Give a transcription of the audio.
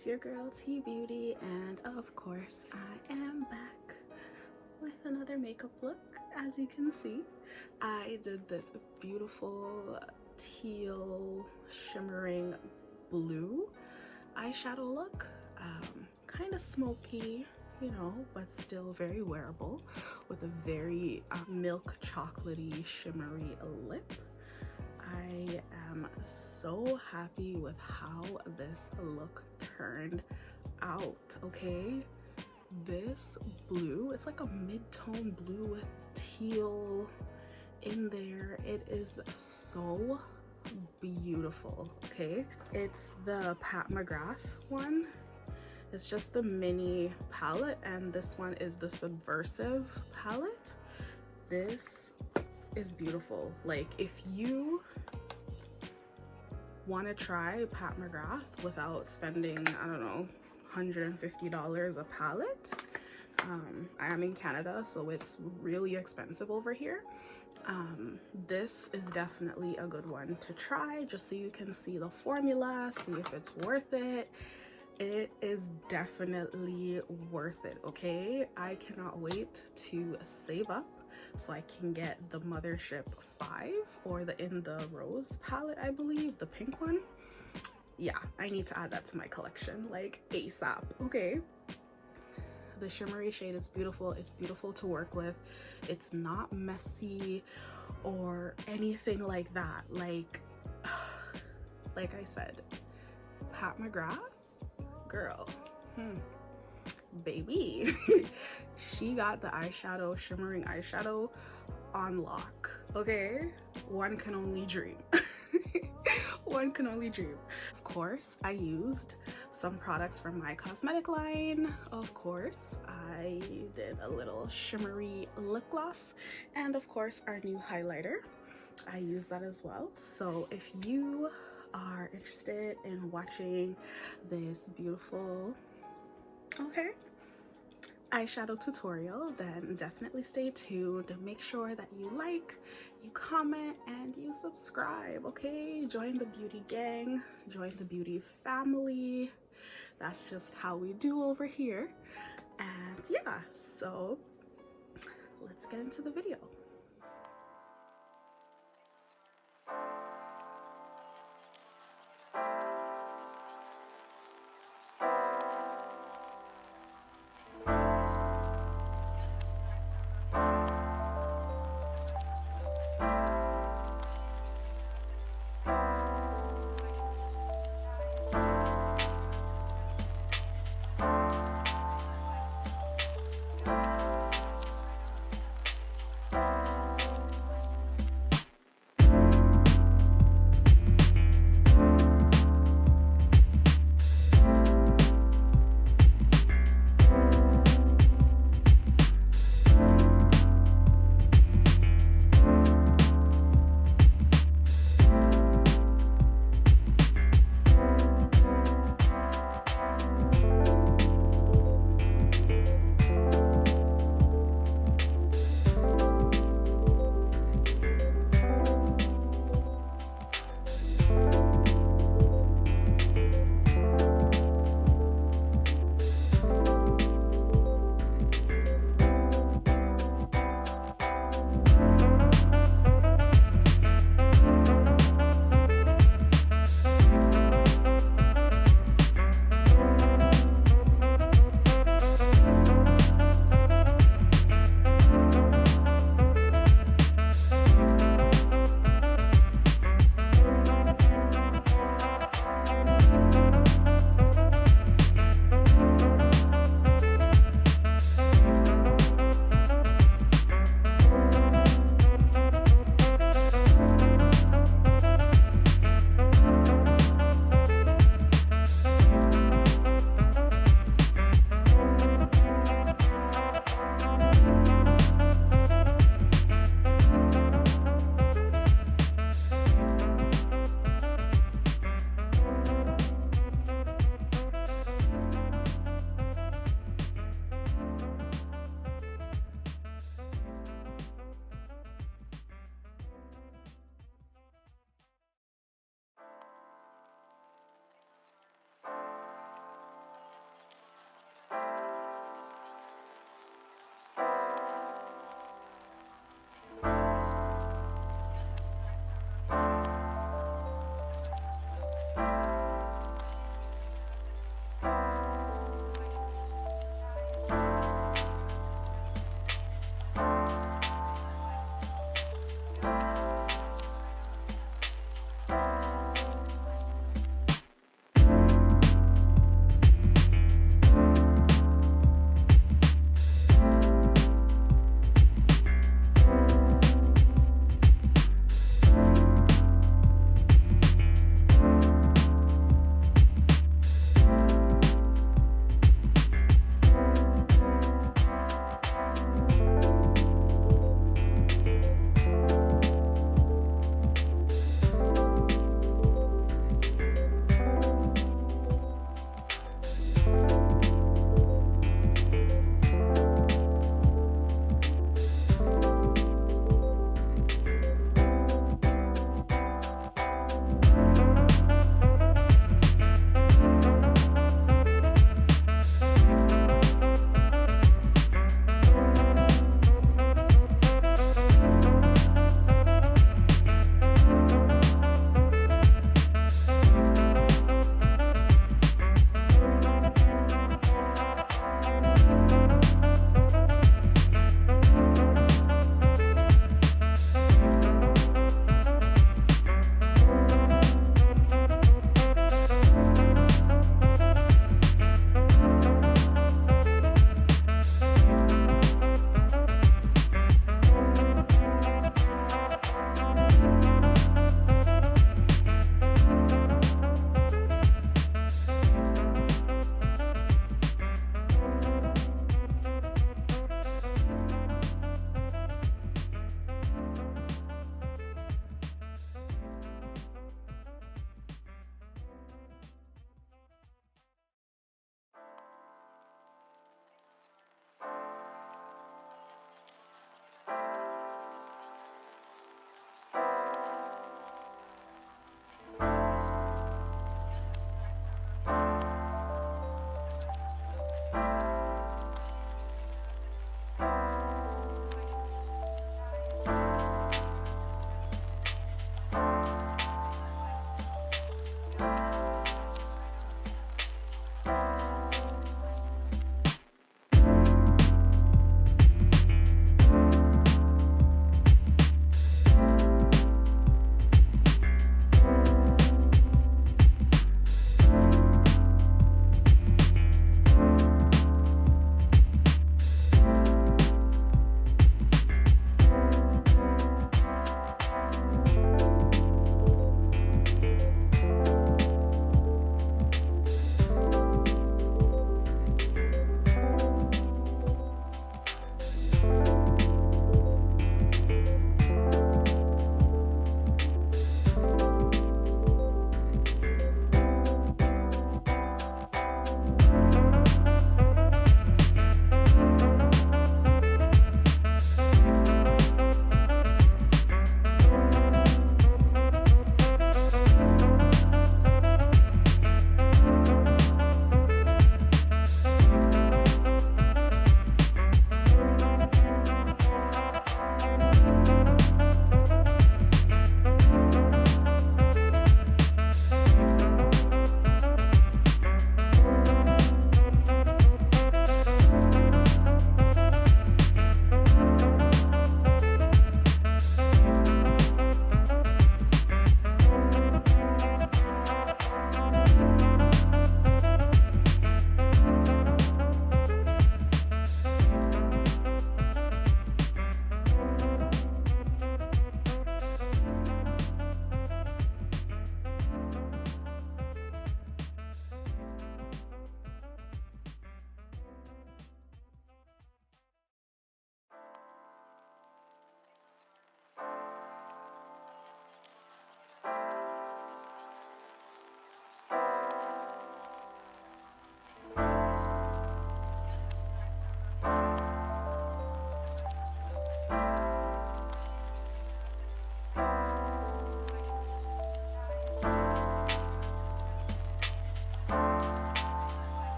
it's your girl T Beauty, and of course I am back with another makeup look. As you can see, I did this beautiful teal shimmering blue eyeshadow look, kind of smoky, you know, but still very wearable, with a very milk chocolatey shimmery lip. I am so happy with how this look turned out. Okay, this blue, it's like a mid-tone blue with teal in there. It is so beautiful. Okay, it's the McGrath one. It's just the mini palette, and this one is the Subversive palette. This is beautiful. Like, if you want to try McGrath without spending, I don't know, $150 a palette, I am in Canada, so it's really expensive over here. This is definitely a good one to try, just so you can see the formula, see if it's worth it. It is definitely worth it. Okay, I cannot wait to save up so I can get the Mothership 5 or the In the Rose palette, I believe, the pink one. Yeah, I need to add that to my collection like ASAP. Okay, the shimmery shade is beautiful. It's beautiful to work with. It's not messy or anything like that. Like I said, McGrath, girl, baby, she got the eyeshadow, shimmering eyeshadow on lock. Okay, one can only dream. One can only dream. Of course, I used some products from my cosmetic line. Of course, I did a little shimmery lip gloss, and of course our new highlighter, I used that as well. So if you are interested in watching this beautiful eyeshadow tutorial, then definitely stay tuned. Make sure that you like, you comment, and you subscribe. Okay, join the beauty gang, join the beauty family. That's just how we do over here. And yeah, so let's get into the video.